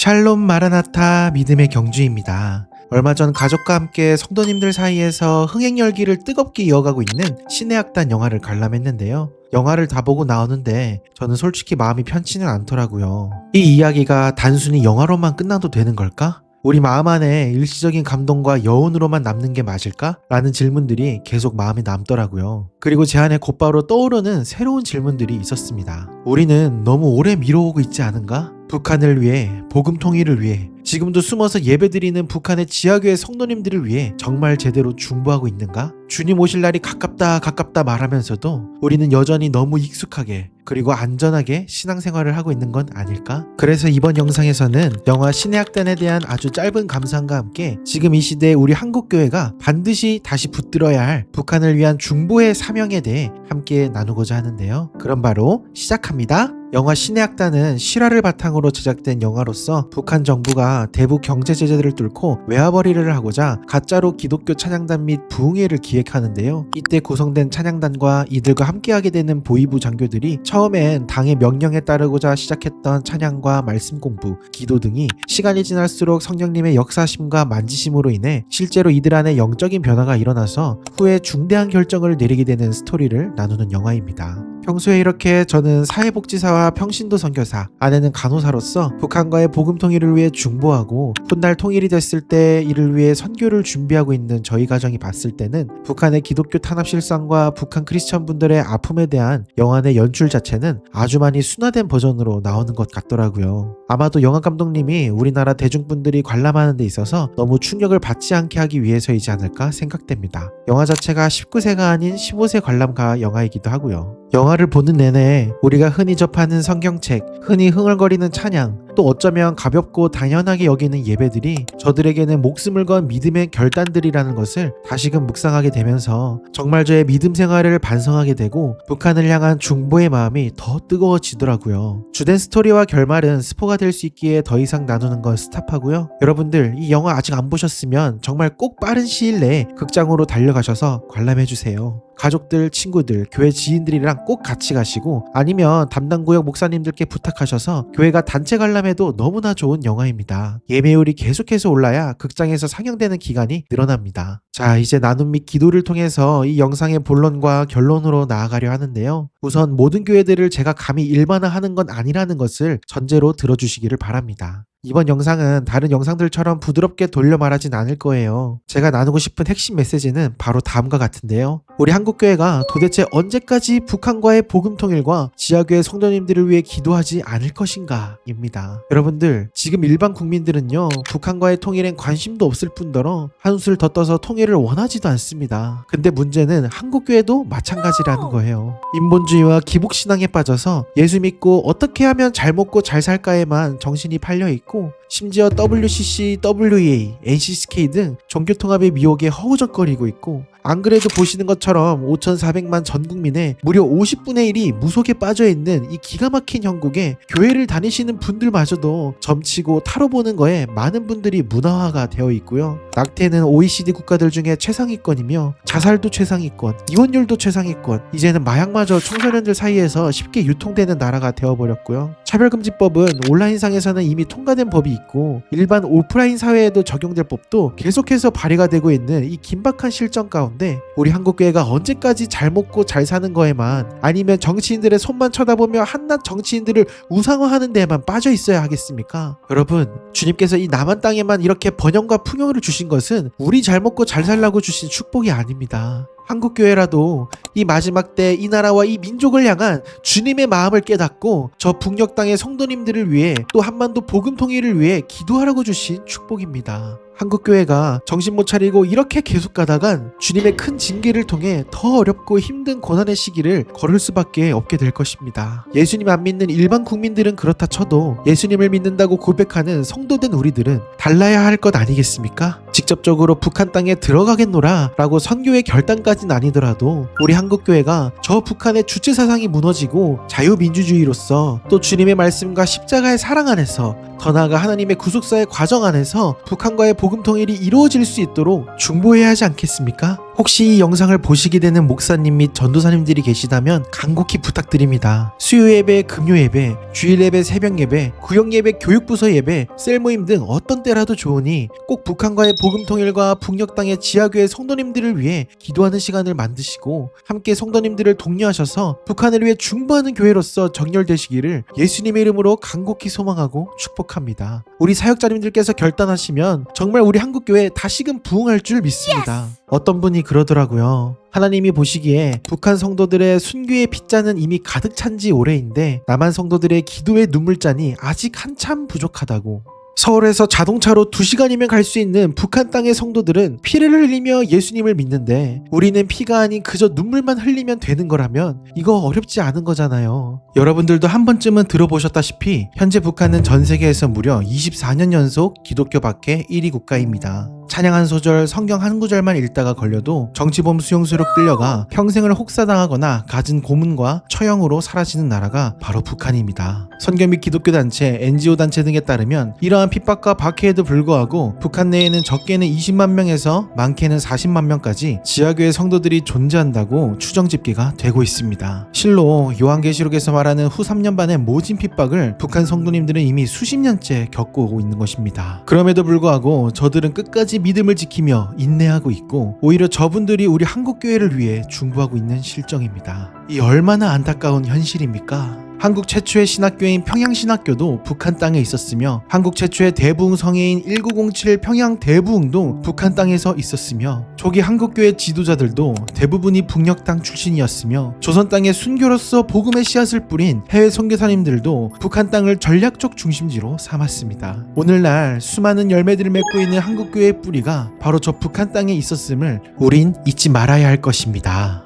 샬롬 마라나타 믿음의 경주입니다. 얼마 전 가족과 함께 성도님들 사이에서 흥행 열기를 뜨겁게 이어가고 있는 신의 악단 영화를 관람했는데요. 영화를 다 보고 나오는데 저는 솔직히 마음이 편치는 않더라고요. 이 이야기가 단순히 영화로만 끝나도 되는 걸까? 우리 마음 안에 일시적인 감동과 여운으로만 남는 게 맞을까? 라는 질문들이 계속 마음에 남더라고요. 그리고 제 안에 곧바로 떠오르는 새로운 질문들이 있었습니다. 우리는 너무 오래 미뤄오고 있지 않은가? 북한을 위해, 복음 통일을 위해, 지금도 숨어서 예배드리는 북한의 지하교회 성도님들을 위해 정말 제대로 중보하고 있는가? 주님 오실 날이 가깝다 가깝다 말하면서도 우리는 여전히 너무 익숙하게 그리고 안전하게 신앙생활을 하고 있는 건 아닐까? 그래서 이번 영상에서는 영화 신의 악단에 대한 아주 짧은 감상과 함께 지금 이 시대에 우리 한국교회가 반드시 다시 붙들어야 할 북한을 위한 중보의 사명에 대해 함께 나누고자 하는데요. 그럼 바로 시작합니다. 영화 신의 악단은 실화를 바탕으로 제작된 영화로서 북한 정부가 대북 경제 제재들을 뚫고 외화벌이를 하고자 가짜로 기독교 찬양단 및 부흥회를 기획하는데요. 이때 구성된 찬양단과 이들과 함께하게 되는 보이부 장교들이 처음엔 당의 명령에 따르고자 시작했던 찬양과 말씀 공부, 기도 등이 시간이 지날수록 성령님의 역사심과 만지심으로 인해 실제로 이들 안에 영적인 변화가 일어나서 후에 중대한 결정을 내리게 되는 스토리를 나누는 영화입니다. 평소에 이렇게 저는 사회복지사와 평신도 선교사, 아내는 간호사로서 북한과의 복음 통일을 위해 중보하고 훗날 통일이 됐을 때 이를 위해 선교를 준비하고 있는 저희 가정이 봤을 때는 북한의 기독교 탄압 실상과 북한 크리스천 분들의 아픔에 대한 영화 의 연출 자체는 아주 많이 순화된 버전으로 나오는 것 같더라고요. 아마도 영화 감독님이 우리나라 대중분들이 관람하는 데 있어서 너무 충격을 받지 않게 하기 위해서이지 않을까 생각됩니다. 영화 자체가 19세가 아닌 15세 관람가 영화이기도 하고요. 영화를 보는 내내 우리가 흔히 접하는 성경책, 흔히 흥얼거리는 찬양, 또 어쩌면 가볍고 당연하게 여기는 예배들이 저들에게는 목숨을 건 믿음의 결단들이라는 것을 다시금 묵상하게 되면서 정말 저의 믿음 생활을 반성하게 되고 북한을 향한 중보의 마음이 더 뜨거워지더라고요. 주된 스토리와 결말은 스포가 될 수 있기에 더 이상 나누는 건 스탑하고요. 여러분들 이 영화 아직 안 보셨으면 정말 꼭 빠른 시일 내에 극장으로 달려가셔서 관람해주세요. 가족들, 친구들, 교회 지인들이랑 꼭 같이 가시고 아니면 담당 구역 목사님들께 부탁하셔서 교회가 단체 관람해도 너무나 좋은 영화입니다. 예매율이 계속해서 올라야 극장에서 상영되는 기간이 늘어납니다. 자, 이제 나눔 및 기도를 통해서 이 영상의 본론과 결론으로 나아가려 하는데요. 우선 모든 교회들을 제가 감히 일반화하는 건 아니라는 것을 전제로 들어주시기를 바랍니다. 이번 영상은 다른 영상들처럼 부드럽게 돌려 말하진 않을 거예요. 제가 나누고 싶은 핵심 메시지는 바로 다음과 같은데요. 우리 한국교회가 도대체 언제까지 북한과의 복음 통일과 지하교회 성도님들을 위해 기도하지 않을 것인가 입니다. 여러분들, 지금 일반 국민들은요, 북한과의 통일엔 관심도 없을 뿐더러 한술 더 떠서 통일을 원하지도 않습니다. 근데 문제는 한국교회도 마찬가지라는 거예요. 인본주의와 기복신앙에 빠져서 예수 믿고 어떻게 하면 잘 먹고 잘 살까에만 정신이 팔려있고 심지어 WCC, WEA, NCCK 등 종교통합의 미혹에 허우적거리고 있고 안 그래도 보시는 것처럼 5,400만 전 국민의 무려 50분의 1이 무속에 빠져있는 이 기가 막힌 형국에 교회를 다니시는 분들마저도 점치고 타로 보는 거에 많은 분들이 문화화가 되어 있고요. 낙태는 OECD 국가들 중에 최상위권이며 자살도 최상위권, 이혼율도 최상위권, 이제는 마약마저 청소년들 사이에서 쉽게 유통되는 나라가 되어버렸고요. 차별금지법은 온라인상에서는 이미 통과된 법이 있고 일반 오프라인 사회에도 적용될 법도 계속해서 발의가 되고 있는 이 긴박한 실정 가운데 우리 한국교회가 언제까지 잘 먹고 잘 사는 거에만 아니면 정치인들의 손만 쳐다보며 한낱 정치인들을 우상화하는 데에만 빠져 있어야 하겠습니까? 여러분, 주님께서 이 남한 땅에만 이렇게 번영과 풍요를 주신 것은 우리 잘 먹고 잘 살라고 주신 축복이 아닙니다. 한국교회라도 이 마지막 때 이 나라와 이 민족을 향한 주님의 마음을 깨닫고 저 북녘 땅의 성도님들을 위해 또 한반도 복음 통일을 위해 기도하라고 주신 축복입니다. 한국교회가 정신 못 차리고 이렇게 계속 가다간 주님의 큰 징계를 통해 더 어렵고 힘든 고난의 시기를 걸을 수밖에 없게 될 것입니다. 예수님 안 믿는 일반 국민들은 그렇다 쳐도 예수님을 믿는다고 고백하는 성도된 우리들은 달라야 할 것 아니겠습니까? 직접적으로 북한 땅에 들어가겠노라 라고 선교의 결단까지는 아니더라도 우리 한국교회가 저 북한의 주체사상이 무너지고 자유민주주의로서 또 주님의 말씀과 십자가의 사랑 안에서 더 나아가 하나님의 구속사의 과정 안에서 북한과의 복음 통일이 이루어질 수 있도록 중보해야 하지 않겠습니까? 혹시 이 영상을 보시게 되는 목사님 및 전도사님들이 계시다면 간곡히 부탁드립니다. 수요 예배, 금요 예배, 주일 예배, 새벽 예배, 구역 예배, 교육부서 예배, 셀 모임 등 어떤 때라도 좋으니 꼭 북한과의 복음 통일과 북녘 땅의 지하교회 성도님들을 위해 기도하는 시간을 만드시고 함께 성도님들을 독려하셔서 북한을 위해 중보하는 교회로서 정렬되시기를 예수님의 이름으로 간곡히 소망하고 축복합니다. 우리 사역자님들께서 결단하시면 정말 우리 한국교회 다시금 부흥할 줄 믿습니다. 어떤 분이 그러더라고요. 하나님이 보시기에 북한 성도들의 순교의 빗잔은 이미 가득 찬 지 오래인데 남한 성도들의 기도의 눈물잔이 아직 한참 부족하다고. 서울에서 자동차로 2시간이면 갈 수 있는 북한 땅의 성도들은 피를 흘리며 예수님을 믿는데 우리는 피가 아닌 그저 눈물만 흘리면 되는 거라면 이거 어렵지 않은 거잖아요. 여러분들도 한 번쯤은 들어보셨다시피 현재 북한은 전 세계에서 무려 24년 연속 기독교 밖의 1위 국가입니다. 찬양 한 소절, 성경 한 구절만 읽다가 걸려도 정치범 수용소로 끌려가 평생을 혹사당하거나 갖은 고문과 처형으로 사라지는 나라가 바로 북한입니다. 선교 및 기독교 단체, NGO 단체 등에 따르면 이러한 핍박과 박해에도 불구하고 북한 내에는 적게는 20만 명에서 많게는 40만 명까지 지하교회 성도들이 존재한다고 추정 집계가 되고 있습니다. 실로 요한계시록에서 말하는 후 3년 반의 모진 핍박을 북한 성도님들은 이미 수십 년째 겪고 있는 것입니다. 그럼에도 불구하고 저들은 끝까지 믿음을 지키며 인내하고 있고 오히려 저분들이 우리 한국교회를 위해 중보하고 있는 실정입니다. 이 얼마나 안타까운 현실입니까? 한국 최초의 신학교인 평양신학교도 북한 땅에 있었으며 한국 최초의 대부흥 성회인 1907 평양 대부흥도 북한 땅에서 있었으며 초기 한국교회 지도자들도 대부분이 북녘 땅 출신이었으며 조선 땅에 순교로서 복음의 씨앗을 뿌린 해외 선교사님들도 북한 땅을 전략적 중심지로 삼았습니다. 오늘날 수많은 열매들을 맺고 있는 한국교회의 뿌리가 바로 저 북한 땅에 있었음을 우린 잊지 말아야 할 것입니다.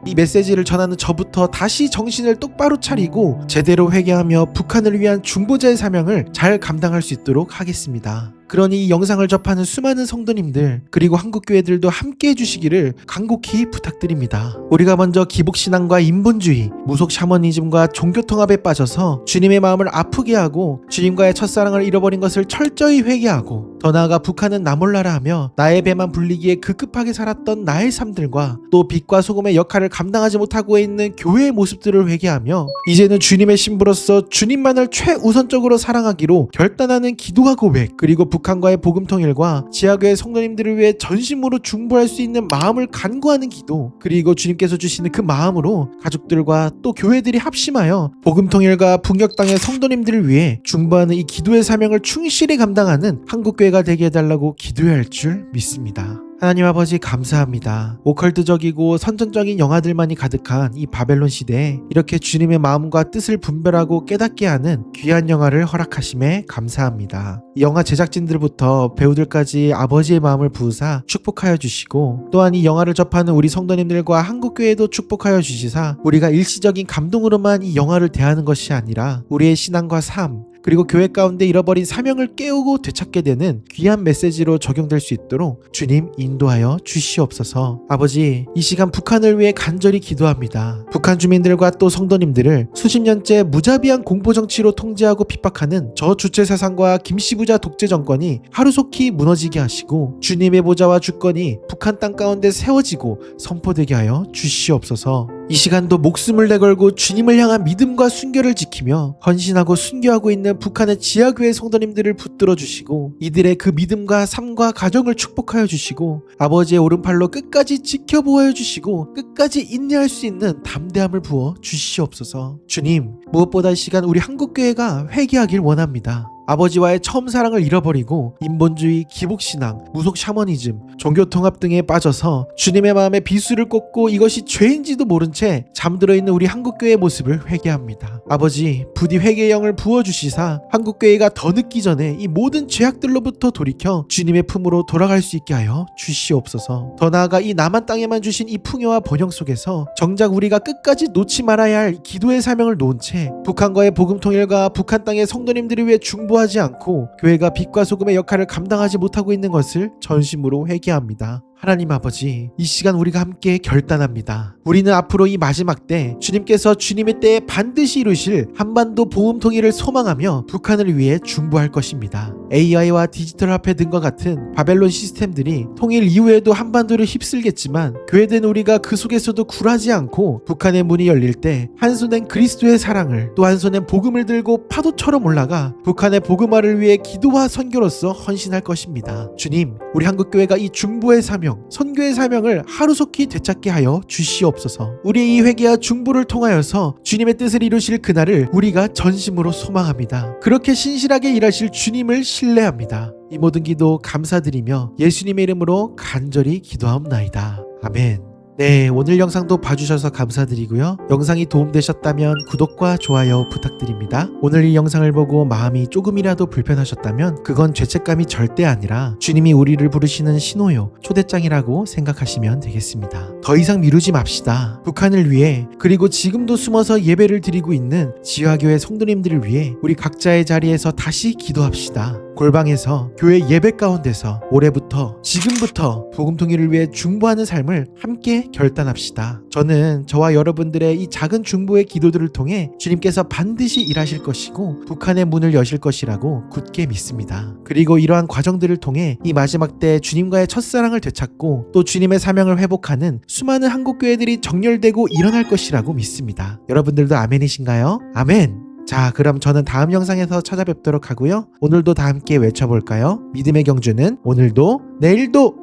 이 메시지를 전하는 저부터 다시 정신을 똑바로 차리고 제대로 회개하며 북한을 위한 중보자의 사명을 잘 감당할 수 있도록 하겠습니다. 그러니 이 영상을 접하는 수많은 성도님들 그리고 한국교회들도 함께 해주시기를 간곡히 부탁드립니다. 우리가 먼저 기복신앙과 인본주의, 무속 샤머니즘과 종교통합에 빠져서 주님의 마음을 아프게 하고 주님과의 첫사랑을 잃어버린 것을 철저히 회개하고 더 나아가 북한은 나 몰라라 하며 나의 배만 불리기에 급급하게 살았던 나의 삶들과 또 빛과 소금의 역할을 감당하지 못하고 있는 교회의 모습들을 회개하며 이제는 주님의 신부로서 주님만을 최우선적으로 사랑하기로 결단하는 기도와 고백 그리고 북한과의 복음 통일과 지하교회 성도님들을 위해 전심으로 중보할 수 있는 마음을 간구하는 기도 그리고 주님께서 주시는 그 마음으로 가족들과 또 교회들이 합심하여 복음 통일과 북녘 땅의 성도님들을 위해 중보하는 이 기도의 사명을 충실히 감당하는 한국교회가 되게 해달라고 기도해야 할 줄 믿습니다. 하나님 아버지 감사합니다. 오컬트적이고 선전적인 영화들만이 가득한 이 바벨론 시대에 이렇게 주님의 마음과 뜻을 분별하고 깨닫게 하는 귀한 영화를 허락하심에 감사합니다. 이 영화 제작진들부터 배우들까지 아버지의 마음을 부으사 축복하여 주시고 또한 이 영화를 접하는 우리 성도님들과 한국교회도 축복하여 주시사 우리가 일시적인 감동으로만 이 영화를 대하는 것이 아니라 우리의 신앙과 삶 그리고 교회 가운데 잃어버린 사명을 깨우고 되찾게 되는 귀한 메시지로 적용될 수 있도록 주님 인도하여 주시옵소서. 아버지, 이 시간 북한을 위해 간절히 기도합니다. 북한 주민들과 또 성도님들을 수십 년째 무자비한 공포정치로 통제하고 핍박하는 저주체 사상과 김씨부자 독재 정권이 하루속히 무너지게 하시고 주님의 보좌와 주권이 북한 땅 가운데 세워지고 선포되게 하여 주시옵소서. 이 시간도 목숨을 내걸고 주님을 향한 믿음과 순교를 지키며 헌신하고 순교하고 있는 북한의 지하교회 성도님들을 붙들어 주시고 이들의 그 믿음과 삶과 가정을 축복하여 주시고 아버지의 오른팔로 끝까지 지켜보아여 주시고 끝까지 인내할 수 있는 담대함을 부어 주시옵소서. 주님, 무엇보다 이 시간 우리 한국교회가 회개하길 원합니다. 아버지와의 처음 사랑을 잃어버리고 인본주의, 기복신앙, 무속 샤머니즘, 종교통합 등에 빠져서 주님의 마음에 비수를 꽂고 이것이 죄인지도 모른 채 잠들어 있는 우리 한국교회의 모습을 회개합니다. 아버지, 부디 회개의 영을 부어주시사 한국교회가 더 늦기 전에 이 모든 죄악들로부터 돌이켜 주님의 품으로 돌아갈 수 있게 하여 주시옵소서. 더 나아가 이 남한 땅에만 주신 이 풍요와 번영 속에서 정작 우리가 끝까지 놓지 말아야 할 기도의 사명을 놓은 채 북한과의 복음 통일과 북한 땅의 성도님들을 위해 중보하지 않고 교회가 빛과 소금의 역할을 감당하지 못하고 있는 것을 전심으로 회개합니다. 하나님 아버지, 이 시간 우리가 함께 결단합니다. 우리는 앞으로 이 마지막 때 주님께서 주님의 때에 반드시 이루실 한반도 복음 통일을 소망하며 북한을 위해 중보할 것입니다. AI와 디지털 화폐 등과 같은 바벨론 시스템들이 통일 이후에도 한반도를 휩쓸겠지만 교회된 우리가 그 속에서도 굴하지 않고 북한의 문이 열릴 때 한 손엔 그리스도의 사랑을 또 한 손엔 복음을 들고 파도처럼 올라가 북한의 복음화를 위해 기도와 선교로서 헌신할 것입니다. 주님, 우리 한국교회가 이 중보의 사명, 선교의 사명을 하루속히 되찾게 하여 주시옵소서. 우리의 이 회개와 중보를 통하여서 주님의 뜻을 이루실 그날을 우리가 전심으로 소망합니다. 그렇게 신실하게 일하실 주님을 신뢰합니다. 이 모든 기도 감사드리며 예수님의 이름으로 간절히 기도하옵나이다. 아멘. 네, 오늘 영상도 봐주셔서 감사드리고요. 영상이 도움되셨다면 구독과 좋아요 부탁드립니다. 오늘 이 영상을 보고 마음이 조금이라도 불편하셨다면 그건 죄책감이 절대 아니라 주님이 우리를 부르시는 신호요, 초대장이라고 생각하시면 되겠습니다. 더 이상 미루지 맙시다. 북한을 위해, 그리고 지금도 숨어서 예배를 드리고 있는 지화교회 성도님들을 위해 우리 각자의 자리에서 다시 기도합시다. 골방에서, 교회 예배 가운데서 올해부터, 지금부터 복음 통일을 위해 중보하는 삶을 함께 결단합시다. 저는 저와 여러분들의 이 작은 중보의 기도들을 통해 주님께서 반드시 일하실 것이고 북한의 문을 여실 것이라고 굳게 믿습니다. 그리고 이러한 과정들을 통해 이 마지막 때 주님과의 첫사랑을 되찾고 또 주님의 사명을 회복하는 수많은 한국교회들이 정렬되고 일어날 것이라고 믿습니다. 여러분들도 아멘이신가요? 아멘! 자, 그럼 저는 다음 영상에서 찾아뵙도록 하고요. 오늘도 다 함께 외쳐볼까요? 믿음의 경주는 오늘도 내일도